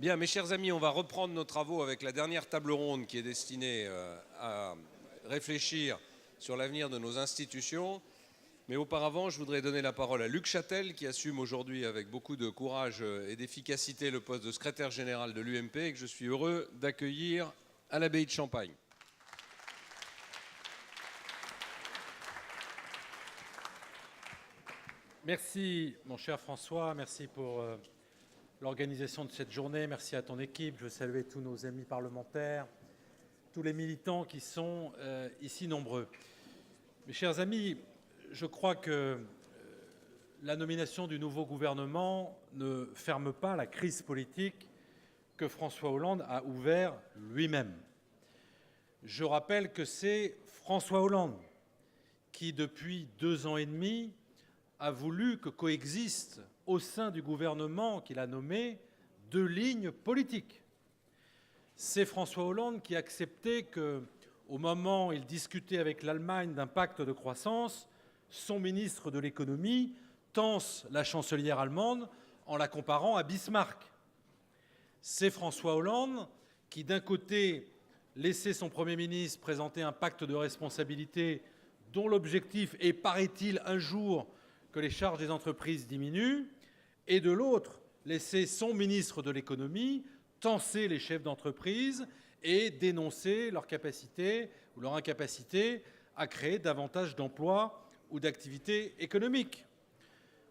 Bien, mes chers amis, on va reprendre nos travaux avec la dernière table ronde qui est destinée à réfléchir sur l'avenir de nos institutions. Mais auparavant, je voudrais donner la parole à Luc Châtel, qui assume aujourd'hui avec beaucoup de courage et d'efficacité le poste de secrétaire général de l'UMP et que je suis heureux d'accueillir à l'abbaye de Champagne. Merci, mon cher François. Merci pour l'organisation de cette journée. Merci à ton équipe. Je veux saluer tous nos amis parlementaires, tous les militants qui sont ici nombreux. Mes chers amis, je crois que la nomination du nouveau gouvernement ne ferme pas la crise politique que François Hollande a ouverte lui-même. Je rappelle que c'est François Hollande qui, depuis 2 ans et demi, a voulu que coexistent au sein du gouvernement qu'il a nommé 2 lignes politiques. C'est François Hollande qui a accepté que, au moment où il discutait avec l'Allemagne d'un pacte de croissance, son ministre de l'économie tense la chancelière allemande en la comparant à Bismarck. C'est François Hollande qui, d'un côté, laissait son Premier ministre présenter un pacte de responsabilité dont l'objectif est, paraît-il, un jour que les charges des entreprises diminuent, et de l'autre, laisser son ministre de l'économie tenser les chefs d'entreprise et dénoncer leur capacité ou leur incapacité à créer davantage d'emplois ou d'activités économiques.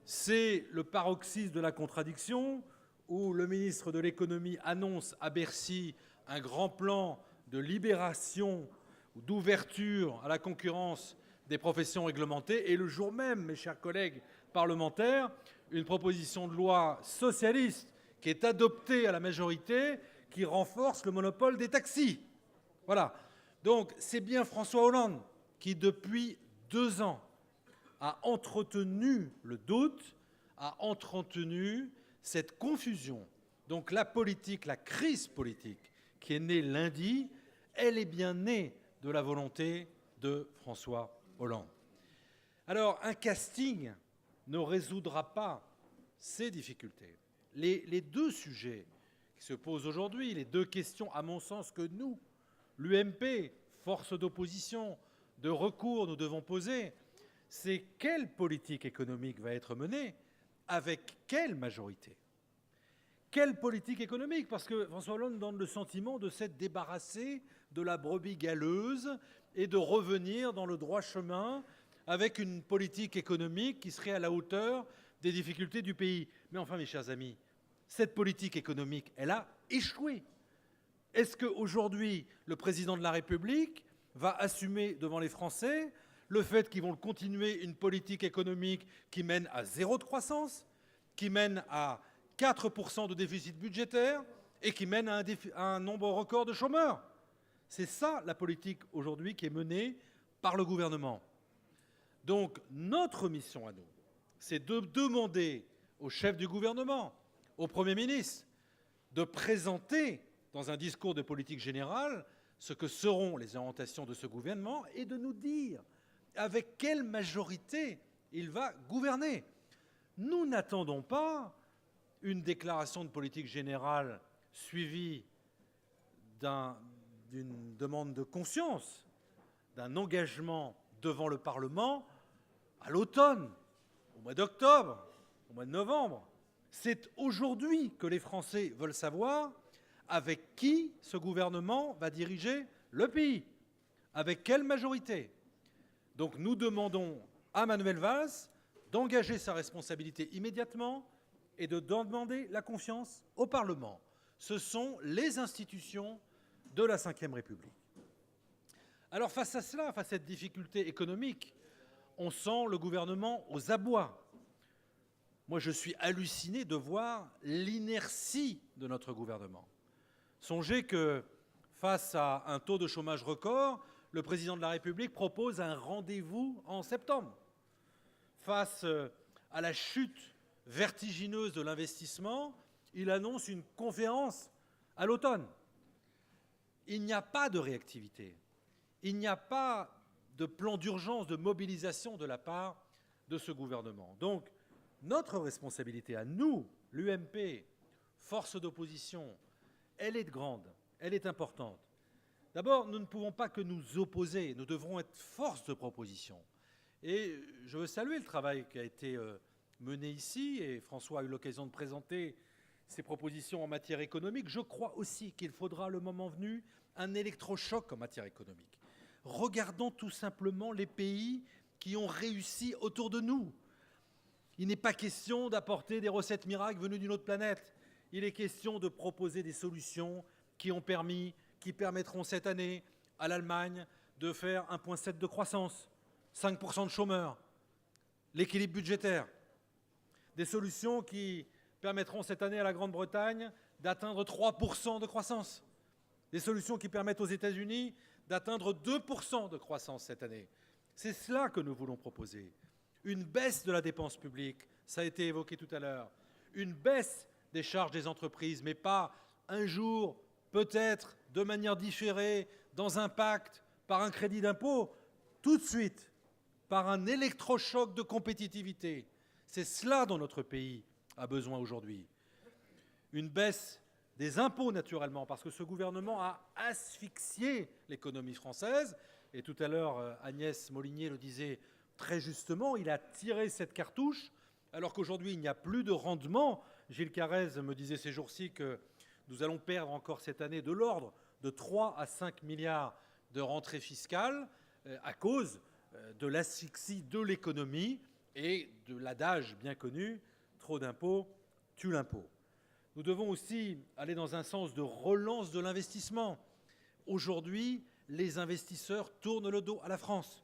C'est le paroxysme de la contradiction où le ministre de l'économie annonce à Bercy un grand plan de libération ou d'ouverture à la concurrence des professions réglementées, et le jour même, mes chers collègues parlementaires, une proposition de loi socialiste qui est adoptée à la majorité, qui renforce le monopole des taxis. Voilà. Donc c'est bien François Hollande qui, depuis 2 ans, a entretenu le doute, a entretenu cette confusion. Donc la politique, la crise politique qui est née lundi, elle est bien née de la volonté de François Hollande. Alors, un casting ne résoudra pas ces difficultés. Les 2 sujets qui se posent aujourd'hui, les 2 questions, à mon sens, que nous, l'UMP, force d'opposition, de recours, nous devons poser, c'est quelle politique économique va être menée, avec quelle majorité ? Quelle politique économique ? Parce que François Hollande donne le sentiment de s'être débarrassé de la brebis galeuse et de revenir dans le droit chemin avec une politique économique qui serait à la hauteur des difficultés du pays. Mais enfin, mes chers amis, cette politique économique, elle a échoué. Est-ce qu'aujourd'hui, le président de la République va assumer devant les Français le fait qu'ils vont continuer une politique économique qui mène à 0 de croissance, qui mène à 4% de déficit budgétaire et qui mène à un nombre record de chômeurs? C'est ça la politique aujourd'hui qui est menée par le gouvernement. Donc notre mission à nous, c'est de demander au chef du gouvernement, au Premier ministre, de présenter dans un discours de politique générale ce que seront les orientations de ce gouvernement et de nous dire avec quelle majorité il va gouverner. Nous n'attendons pas une déclaration de politique générale suivie d'une demande de conscience, d'un engagement devant le Parlement à l'automne, au mois d'octobre, au mois de novembre. C'est aujourd'hui que les Français veulent savoir avec qui ce gouvernement va diriger le pays, avec quelle majorité. Donc nous demandons à Manuel Valls d'engager sa responsabilité immédiatement et de demander la confiance au Parlement. Ce sont les institutions de la Ve République. Alors face à cela, face à cette difficulté économique, on sent le gouvernement aux abois. Moi, je suis halluciné de voir l'inertie de notre gouvernement. Songez que face à un taux de chômage record, le président de la République propose un rendez-vous en septembre. Face à la chute vertigineuse de l'investissement, il annonce une conférence à l'automne. Il n'y a pas de réactivité. Il n'y a pas de plan d'urgence, de mobilisation de la part de ce gouvernement. Donc, notre responsabilité à nous, l'UMP, force d'opposition, elle est grande, elle est importante. D'abord, nous ne pouvons pas que nous opposer, nous devrons être force de proposition. Et je veux saluer le travail qui a été mené ici, et François a eu l'occasion de présenter ses propositions en matière économique. Je crois aussi qu'il faudra, le moment venu, un électrochoc en matière économique. Regardons tout simplement les pays qui ont réussi autour de nous. Il n'est pas question d'apporter des recettes miracles venues d'une autre planète. Il est question de proposer des solutions qui permettront cette année à l'Allemagne de faire 1,7 de croissance, 5% de chômeurs, l'équilibre budgétaire. Des solutions qui permettront cette année à la Grande-Bretagne d'atteindre 3% de croissance. Des solutions qui permettent aux États-Unis d'atteindre 2% de croissance cette année. C'est cela que nous voulons proposer. Une baisse de la dépense publique, ça a été évoqué tout à l'heure. Une baisse des charges des entreprises, mais pas un jour, peut-être de manière différée, dans un pacte, par un crédit d'impôt, tout de suite, par un électrochoc de compétitivité. C'est cela dont notre pays a besoin aujourd'hui. Une baisse des impôts, naturellement, parce que ce gouvernement a asphyxié l'économie française. Et tout à l'heure, Agnès Molinier le disait très justement, il a tiré cette cartouche, alors qu'aujourd'hui, il n'y a plus de rendement. Gilles Carrez me disait ces jours-ci que nous allons perdre encore cette année de l'ordre de 3 à 5 milliards de rentrées fiscales à cause de l'asphyxie de l'économie et de l'adage bien connu, trop d'impôts tue l'impôt. Nous devons aussi aller dans un sens de relance de l'investissement. Aujourd'hui, les investisseurs tournent le dos à la France.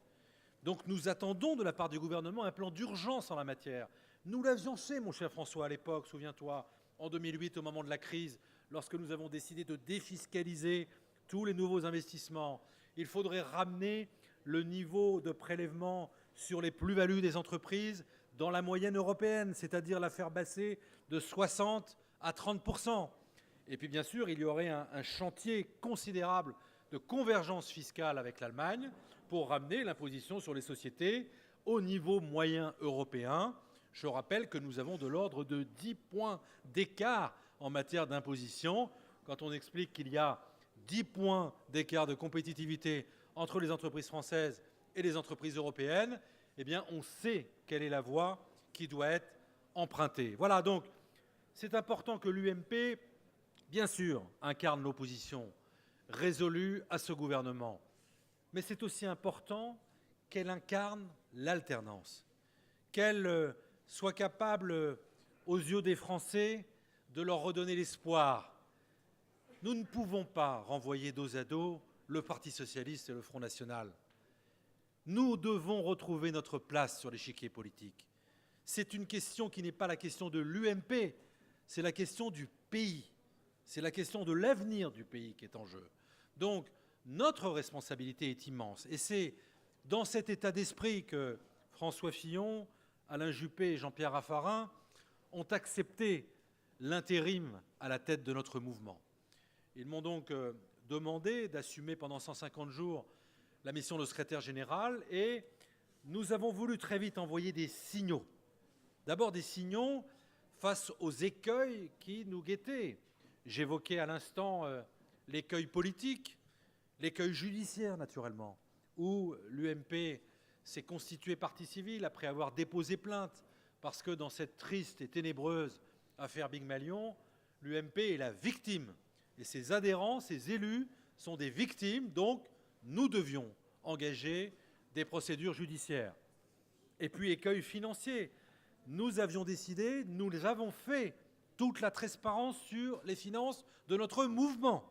Donc nous attendons de la part du gouvernement un plan d'urgence en la matière. Nous l'avions fait, mon cher François, à l'époque, souviens-toi, en 2008, au moment de la crise, lorsque nous avons décidé de défiscaliser tous les nouveaux investissements. Il faudrait ramener le niveau de prélèvement sur les plus-values des entreprises dans la moyenne européenne, c'est-à-dire la faire baisser de 60 à 30%. Et puis bien sûr, il y aurait un chantier considérable de convergence fiscale avec l'Allemagne pour ramener l'imposition sur les sociétés au niveau moyen européen. Je rappelle que nous avons de l'ordre de 10 points d'écart en matière d'imposition. Quand on explique qu'il y a 10 points d'écart de compétitivité entre les entreprises françaises et les entreprises européennes, eh bien, on sait quelle est la voie qui doit être empruntée. Voilà, donc, c'est important que l'UMP, bien sûr, incarne l'opposition résolue à ce gouvernement. Mais c'est aussi important qu'elle incarne l'alternance, qu'elle soit capable, aux yeux des Français, de leur redonner l'espoir. Nous ne pouvons pas renvoyer dos à dos le Parti socialiste et le Front national. Nous devons retrouver notre place sur l'échiquier politique. C'est une question qui n'est pas la question de l'UMP, c'est la question du pays. C'est la question de l'avenir du pays qui est en jeu. Donc, notre responsabilité est immense. Et c'est dans cet état d'esprit que François Fillon, Alain Juppé et Jean-Pierre Raffarin ont accepté l'intérim à la tête de notre mouvement. Ils m'ont donc demandé d'assumer pendant 150 jours la mission de secrétaire général et nous avons voulu très vite envoyer des signaux. D'abord des signaux face aux écueils qui nous guettaient. J'évoquais à l'instant l'écueil politique, l'écueil judiciaire naturellement, où l'UMP s'est constituée partie civile après avoir déposé plainte, parce que dans cette triste et ténébreuse affaire Big Malion, l'UMP est la victime. Et ses adhérents, ses élus sont des victimes, donc nous devions engager des procédures judiciaires. Et puis écueil financier, nous avions décidé, nous avons fait toute la transparence sur les finances de notre mouvement.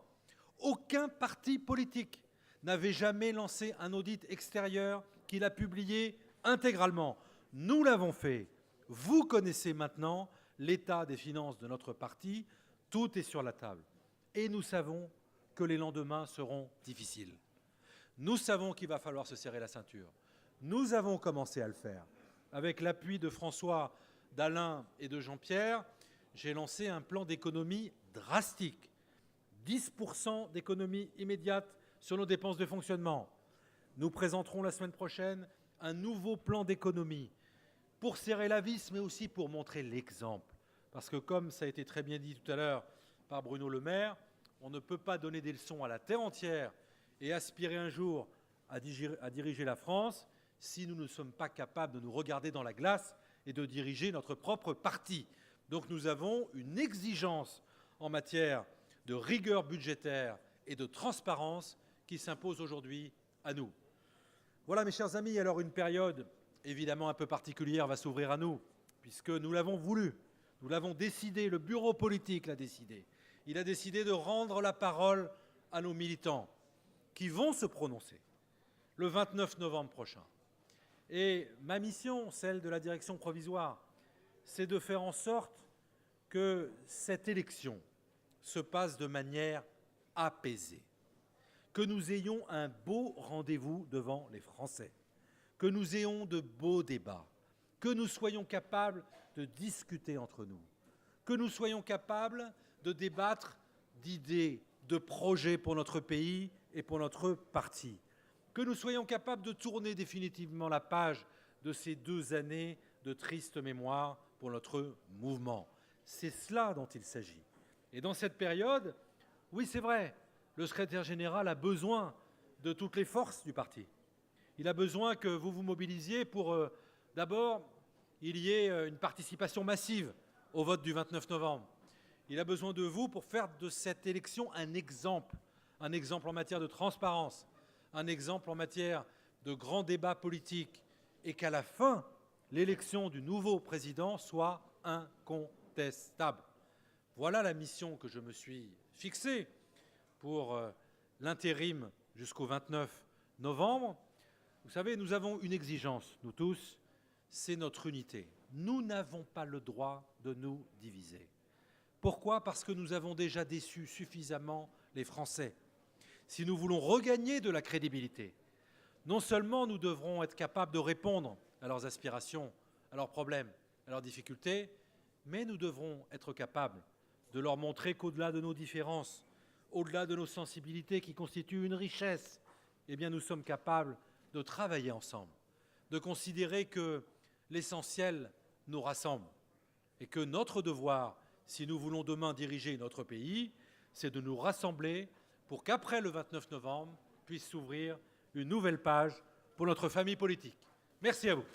Aucun parti politique n'avait jamais lancé un audit extérieur qu'il a publié intégralement. Nous l'avons fait. Vous connaissez maintenant l'état des finances de notre parti. Tout est sur la table. Et nous savons que les lendemains seront difficiles. Nous savons qu'il va falloir se serrer la ceinture. Nous avons commencé à le faire. Avec l'appui de François, d'Alain et de Jean-Pierre, j'ai lancé un plan d'économie drastique. 10% d'économie immédiate sur nos dépenses de fonctionnement. Nous présenterons la semaine prochaine un nouveau plan d'économie pour serrer la vis, mais aussi pour montrer l'exemple. Parce que comme ça a été très bien dit tout à l'heure par Bruno Le Maire, on ne peut pas donner des leçons à la terre entière et aspirer un jour à diriger la France si nous ne sommes pas capables de nous regarder dans la glace et de diriger notre propre parti. Donc nous avons une exigence en matière de rigueur budgétaire et de transparence qui s'impose aujourd'hui à nous. Voilà, mes chers amis, alors une période évidemment un peu particulière va s'ouvrir à nous, puisque nous l'avons voulu, nous l'avons décidé, le bureau politique l'a décidé. Il a décidé de rendre la parole à nos militants qui vont se prononcer le 29 novembre prochain. Et ma mission, celle de la direction provisoire, c'est de faire en sorte que cette élection se passe de manière apaisée, que nous ayons un beau rendez-vous devant les Français, que nous ayons de beaux débats, que nous soyons capables de discuter entre nous, que nous soyons capables de débattre d'idées, de projets pour notre pays et pour notre parti, que nous soyons capables de tourner définitivement la page de ces 2 années de triste mémoire pour notre mouvement. C'est cela dont il s'agit. Et dans cette période, oui, c'est vrai, le secrétaire général a besoin de toutes les forces du parti. Il a besoin que vous vous mobilisiez pour, d'abord, il y ait une participation massive au vote du 29 novembre. Il a besoin de vous pour faire de cette élection un exemple en matière de transparence, un exemple en matière de grands débats politiques, et qu'à la fin, l'élection du nouveau président soit incontestable. Voilà la mission que je me suis fixée pour l'intérim jusqu'au 29 novembre. Vous savez, nous avons une exigence, nous tous, c'est notre unité. Nous n'avons pas le droit de nous diviser. Pourquoi ? Parce que nous avons déjà déçu suffisamment les Français. Si nous voulons regagner de la crédibilité, non seulement nous devrons être capables de répondre à leurs aspirations, à leurs problèmes, à leurs difficultés, mais nous devrons être capables de leur montrer qu'au-delà de nos différences, au-delà de nos sensibilités qui constituent une richesse, eh bien nous sommes capables de travailler ensemble, de considérer que l'essentiel nous rassemble et que notre devoir, si nous voulons demain diriger notre pays, c'est de nous rassembler pour qu'après le 29 novembre puisse s'ouvrir une nouvelle page pour notre famille politique. Merci à vous.